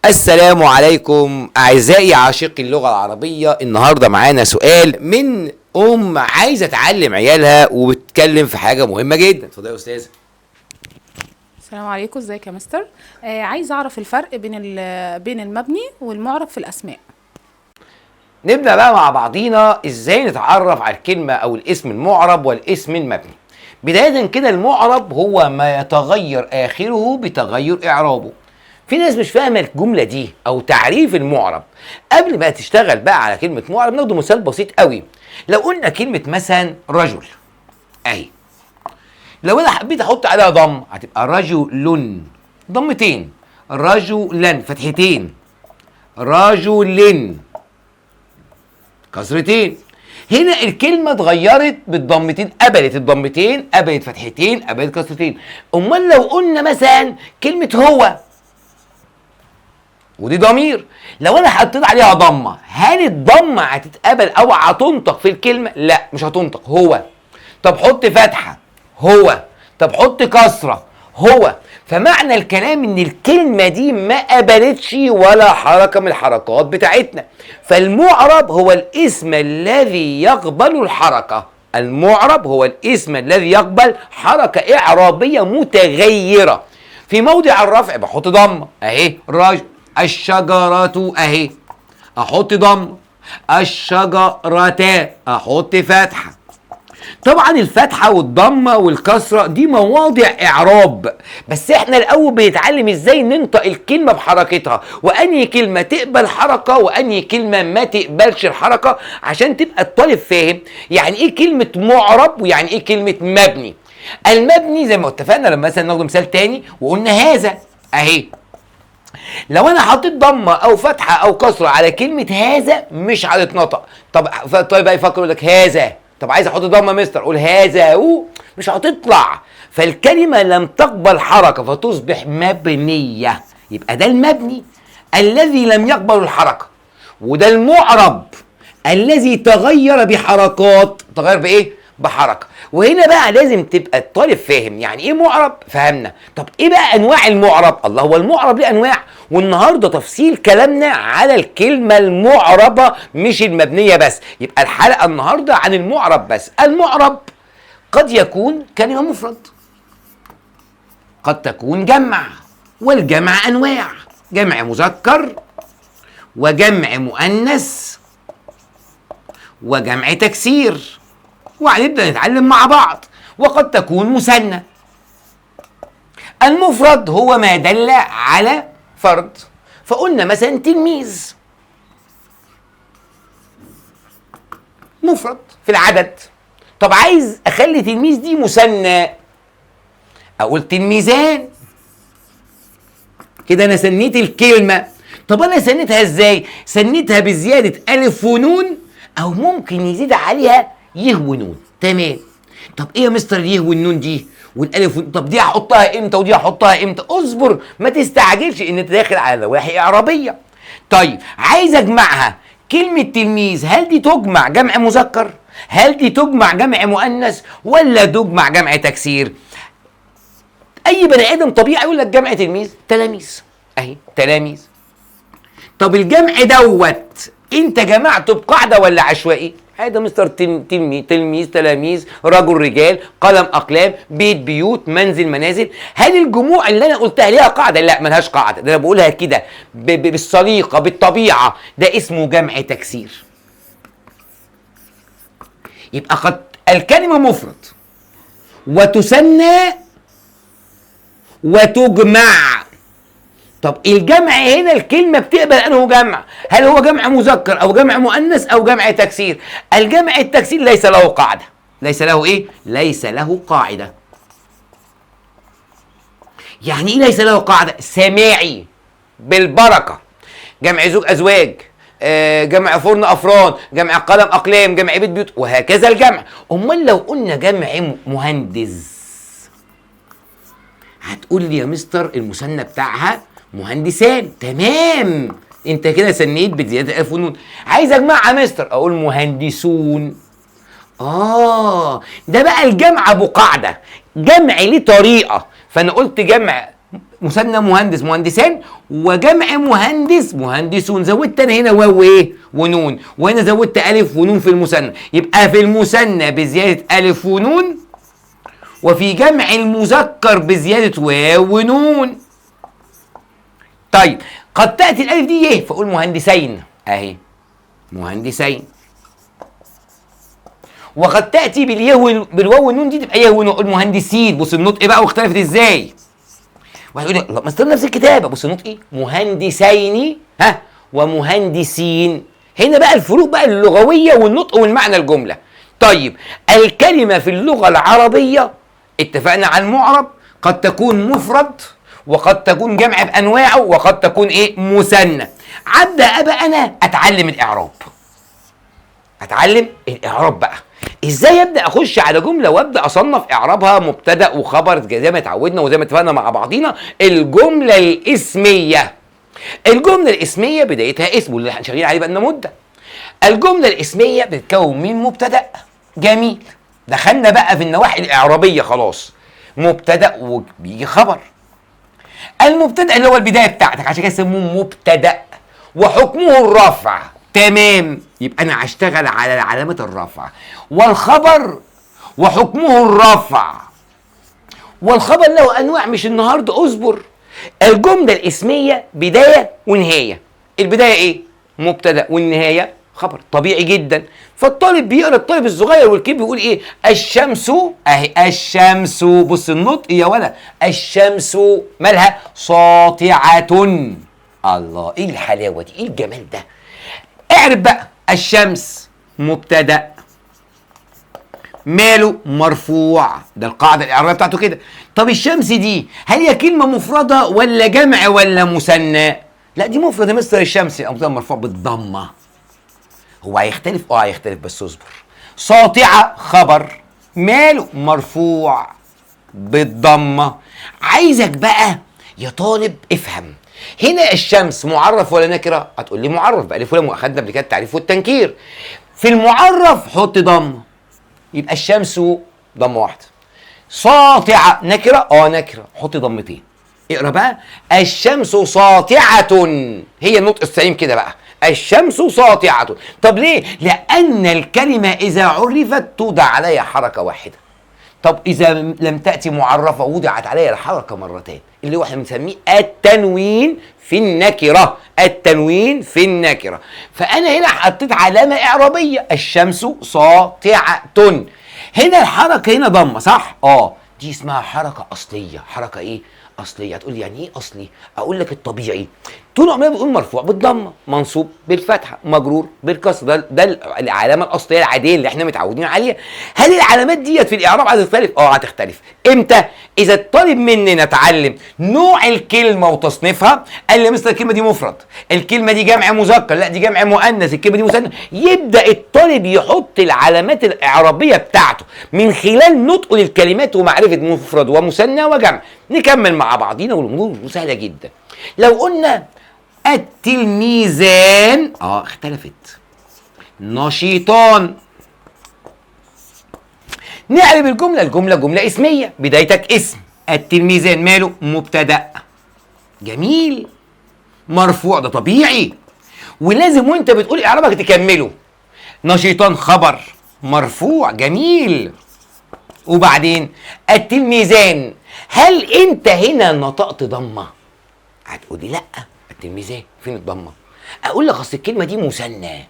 السلام عليكم أعزائي عاشقي اللغة العربية. النهاردة معانا سؤال من عايزة تعلم عيالها وبتتكلم في حاجة مهمة جدا. اتفضلي يا أستاذة. السلام عليكم، ازيك يا مستر؟ عايز اعرف الفرق بين المبني والمعرب في الاسماء. نبدأ بقى مع بعضينا ازاي نتعرف على الكلمة أو الاسم المعرب والاسم المبني. بداية كده المعرب هو ما يتغير آخره بتغير إعرابه. في ناس مش فاهمة الجملة دي أو تعريف المعرب. قبل ما تشتغل بقى على كلمة معرب ناخد مثال بسيط قوي. لو قلنا كلمة مثلا رجل أهي، لو أنا حبيت أحط عليها ضم هتبقى رجل، ضمتين، رجلا فتحتين، رجل كسرتين. هنا الكلمة اتغيرت بالضمتين، قبلت الضمتين، قبلت فتحتين، قبلت كسرتين. امال لو قلنا مثلا كلمة هو ودي ضمير، لو انا حطيت عليها ضمة هل الضمة هتتقبل او هتنطق في الكلمة؟ لا مش هتنطق. هو، طب حط فتحة هو، طب حط كسرة هو. فمعنى الكلام ان الكلمة دي ما قبلتش ولا حركة من الحركات بتاعتنا. فالمعرب هو الاسم الذي يقبل الحركة. المعرب هو الاسم الذي يقبل حركة إعرابية متغيرة. في موضع الرفع بحط ضمة اهي، رجل، الشجرة اهي احط ضمة، الشجرتان احط فتحة. طبعا الفتحة والضمة والكسرة دي مواضع إعراب، بس احنا الأول بنتعلم ازاي ننطق الكلمة بحركتها، وأنهي كلمة تقبل حركة وأنهي كلمة ما تقبلش الحركة، عشان تبقى الطالب فاهم يعني ايه كلمة معرب ويعني ايه كلمة مبني. المبني زي ما اتفقنا لما مثلا ناخد مثال تاني وقلنا هذا اهي، لو انا حطيت ضمه او فتحه او كسره على كلمه هذا مش هتتنطق. طيب بقى يفكر يقول لك هذا، طب عايز احط ضمه مستر اقول هذا مش هتطلع. فالكلمه لم تقبل حركه فتصبح مبنيه. يبقى ده المبني الذي لم يقبل الحركه، وده المعرب الذي تغير بحركات. تغير بايه؟ بحركه. وهنا بقى لازم تبقى الطالب فاهم يعني ايه معرب. فهمنا. طب ايه بقى انواع المعرب؟ الله، هو المعرب ليه انواع، والنهارده تفصيل كلامنا على الكلمه المعربه مش المبنيه بس. يبقى الحلقه النهارده عن المعرب بس. المعرب قد يكون كلمه مفرد، قد تكون جمع، والجمع انواع، جمع مذكر وجمع مؤنث وجمع تكسير، وهنبدأ نتعلم مع بعض. وقد تكون مثنى. المفرد هو ما دل على فرد، فقلنا مثلا تلميذ مفرد في العدد. طب عايز اخلي تلميذ دي مثنى اقول تلميذان. كده انا سنيت الكلمة. طب انا سنيتها ازاي؟ سنيتها بزيادة الف ونون، او ممكن يزيد عليها يه ونون. تمام. طب ايه يا مستر اليه والنون دي والالف طب دي هحطها امتى ودي هحطها امتى؟ اصبر ما تستعجلش ان انت داخل على نواحي اعرابيه. طيب عايز اجمعها. كلمه تلميذ هل دي تجمع جمع مذكر؟ هل دي تجمع جمع مؤنث؟ ولا تجمع جمع تكسير؟ اي بني ادم طبيعي يقول لك جمع تلميذ تلاميذ اهي، تلاميذ. طب الجمع دوت انت جمعته بقاعده ولا عشوائي؟ هذا مستر تلميذ تلاميذ، رجل رجال، قلم اقلام، بيت بيوت، منزل منازل. هل الجموع اللي انا قلتها ليها قاعده؟ لا ملهاش قاعده، ده انا بقولها كده بالسليقه بالطبيعه. ده اسمه جمع تكسير. يبقى قد الكلمه مفرد وتثنى وتجمع. طب الجمع هنا الكلمة بتقبل انه جمع، هل هو جمع مذكر او جمع مؤنث او جمع تكسير؟ الجمع التكسير ليس له قاعدة. ليس له ايه؟ ليس له قاعدة. يعني ايه ليس له قاعدة؟ سماعي بالبركة. جمع زوج ازواج، جمع فرن افران، جمع قلم اقلام، جمع بيت بيوت، وهكذا الجمع. امال لو قلنا جمع مهندس هتقول لي يا مستر المثنى بتاعها مهندسان. تمام، انت كده سنيت بزياده الف ونون. عايز اجمعها مستر اقول مهندسون. ده بقى الجمع ابو قاعده، جمع ليه طريقه. فانا قلت جمع مثنى مهندس مهندسان، وجمع مهندس مهندسون. زودت انا هنا واو وايه ونون، وهنا زودت الف ونون في المثنى. يبقى في المثنى بزياده الف ونون، وفي جمع المذكر بزياده واو ونون. طيب قد تاتي الالف دي ايه، فاقول مهندسين اهي، مهندسين. وقد تاتي بالواو والنون دي تبقى يه ونون، اقول مهندسين. بص النطق بقى واختلفت ازاي. واحد يقول لي ما استلم نفس الكتابه، بص النطق ايه، مهندسين ها ومهندسين. هنا بقى الفروق بقى اللغويه والنطق والمعنى الجمله. طيب الكلمه في اللغه العربيه اتفقنا على المعرب، قد تكون مفرد وقد تكون جمع بانواعه وقد تكون ايه مثنى. ابدا بقى انا اتعلم الاعراب، اتعلم الاعراب بقى. ازاي ابدا اخش على جمله وابدا اصنف اعرابها مبتدا وخبر زي ما اتعودنا وزي ما اتفقنا مع بعضينا. الجمله الاسميه، الجمله الاسميه بدايتها اسم، واللي احنا شغالين عليه بقالنا مده. الجمله الاسميه بتتكون من مبتدا، جميل، دخلنا بقى في النواحي الاعرابيه خلاص. مبتدا وبيجي خبر. المبتدا اللي هو البدايه بتاعتك، عشان كده يسموه مبتدا، وحكمه الرفع. تمام، يبقى انا هشتغل على علامه الرفع. والخبر وحكمه الرفع. والخبر له انواع، مش النهارده، اصبر. الجمله الاسميه بدايه ونهايه. البدايه ايه؟ مبتدا، والنهايه خبر، طبيعي جدا. فالطالب بيقرا، الطالب الصغير والكبير بيقول ايه؟ الشمس اهي، الشمس، بص النطق يا ولا، الشمس مالها؟ ساطعه. الله، ايه الحلاوه دي، ايه الجمال ده. اعرف بقى، الشمس مبتدا، ماله؟ مرفوع، ده القاعده الاعرابيه بتاعته كده. طب الشمس دي هل هي كلمه مفرده ولا جمع ولا مثنى؟ لا دي مفرده، مستر الشمس يبقى مرفوع بالضمه. هو هيختلف؟ هيختلف، بس اصبر. ساطعه خبر، ماله؟ مرفوع بالضمه. عايزك بقى يا طالب افهم، هنا الشمس معرف ولا نكره؟ هتقول لي معرف بألف ولام، واخدنا قبل كده التعريف والتنكير. في المعرف حط ضمه، يبقى الشمس ضمه واحده. ساطعه نكره؟ نكره، حط ضمتين. اقرا بقى، الشمس ساطعه، هي النطق السليم كده بقى، الشمس ساطعه. طب ليه؟ لأن الكلمه إذا عرفت توضع عليها حركه واحده. طب إذا لم تأتي معرفة وضعت عليها الحركة مرتين، اللي هو احنا بنسميه التنوين في النكرة، التنوين في النكرة. فأنا هنا حطيت علامة إعرابية، الشمس ساطعة. هنا الحركة هنا ضمة، صح؟ دي اسمها حركة أصلية. حركة إيه؟ أصلية. هتقول لي يعني إيه أصلي؟ أقول لك الطبيعي طول عمرنا بنقول مرفوع بالضمه، منصوب بالفتحه، مجرور بالكسر. ده العلامه الاصليه العاديه اللي احنا متعودين عليها. هل العلامات ديت في الاعراب هتختلف؟ هتختلف. امتى؟ اذا الطالب مننا اتعلم نوع الكلمه وتصنيفها. قال لي مستر الكلمه دي مفرد، الكلمه دي جمع مذكر، لا دي جمع مؤنث، الكلمه دي مثنى. يبدا الطالب يحط العلامات الاعرابيه بتاعته من خلال نطقه للكلمات ومعرفه مفرد ومثنى وجمع. نكمل مع بعضينا والامور سهله جدا. لو قلنا التلميذان، اختلفت. نشيطان. نعرف الجملة جملة اسمية، بدايتك اسم. التلميذان ماله؟ مبتدأ، جميل، مرفوع، ده طبيعي، ولازم وانت بتقول اعرابك تكمله. نشيطان خبر مرفوع، جميل. وبعدين التلميذان، هل انت هنا نطقت ضمه؟ هتقولي لا، التلميذان فين الضمه؟ اقول لك اصل الكلمه دي مثنى.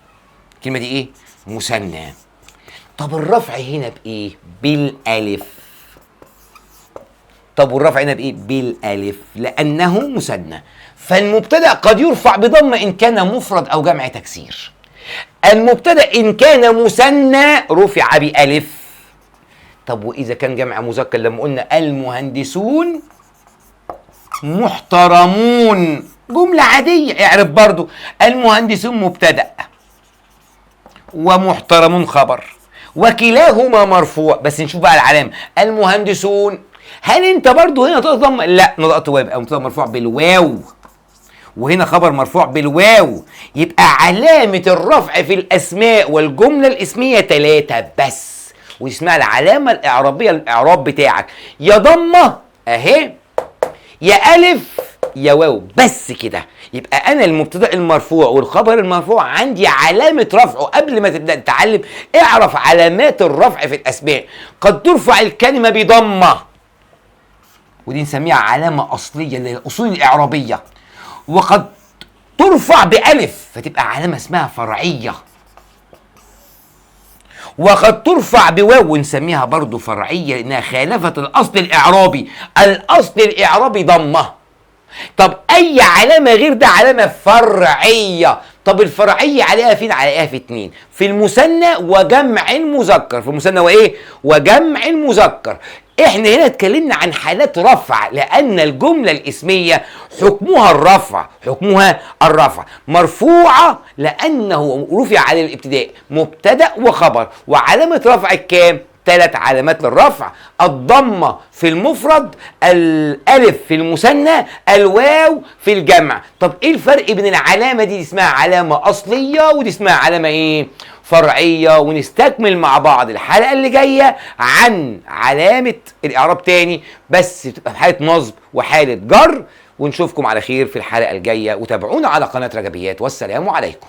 الكلمه دي ايه؟ مثنى. طب الرفع هنا بايه؟ بالالف. طب والرفع هنا بايه؟ بالالف، لانه مثنى. فالمبتدا قد يرفع بضمه ان كان مفرد او جمع تكسير. المبتدا ان كان مثنى رفع بالف. طب واذا كان جمع مذكر، لما قلنا المهندسون محترمون، جملة عادية، اعرف برضو المهندسون مبتدأ ومحترمون خبر، وكلاهما مرفوع. بس نشوف بقى العلامة، المهندسون، هل انت برضو هنا نطقت ضمة؟ لا، نطقت واو، يبقى مبتدأ مرفوع بالواو، وهنا خبر مرفوع بالواو. يبقى علامة الرفع في الأسماء والجملة الاسمية 3 بس، واسمها العلامة الإعرابية، الإعراب بتاعك يا ضمة أهي، يا الف يا واو، بس كده. يبقى انا المبتدا المرفوع والخبر المرفوع عندي علامه رفعه. قبل ما تبدا تتعلم اعرف علامات الرفع في الاسماء. قد ترفع الكلمه بضمه، ودي نسميها علامه اصليه اللي هي الاصول الاعرابيه. وقد ترفع بألف فتبقى علامة اسمها فرعية. وقد ترفع بواو نسميها برضو فرعية لأنها خالفت الأصل الإعرابي. الأصل الإعرابي ضمة. طب أي علامة غير ده علامة فرعية. طب الفرعية عليها فين؟ عليها في اتنين، في المثنى وجمع المذكر. في المثنى وإيه؟ وجمع المذكر. احنا هنا اتكلمنا عن حالات رفع لان الجمله الاسميه حكمها الرفع. حكمها الرفع. مرفوعه لانه رفع على الابتداء مبتدا وخبر. وعلامه رفع الكام؟ 3 علامات للرفع: الضمه في المفرد، الالف في المثنى، الواو في الجمع. طب ايه الفرق بين العلامه دي اسمها علامه اصليه ودي اسمها علامه ايه؟ فرعيه. ونستكمل مع بعض الحلقه اللي جايه عن علامه الاعراب تاني، بس بتبقى في حاله نصب وحاله جر. ونشوفكم على خير في الحلقه الجايه، وتابعونا على قناه رجبيات. والسلام عليكم.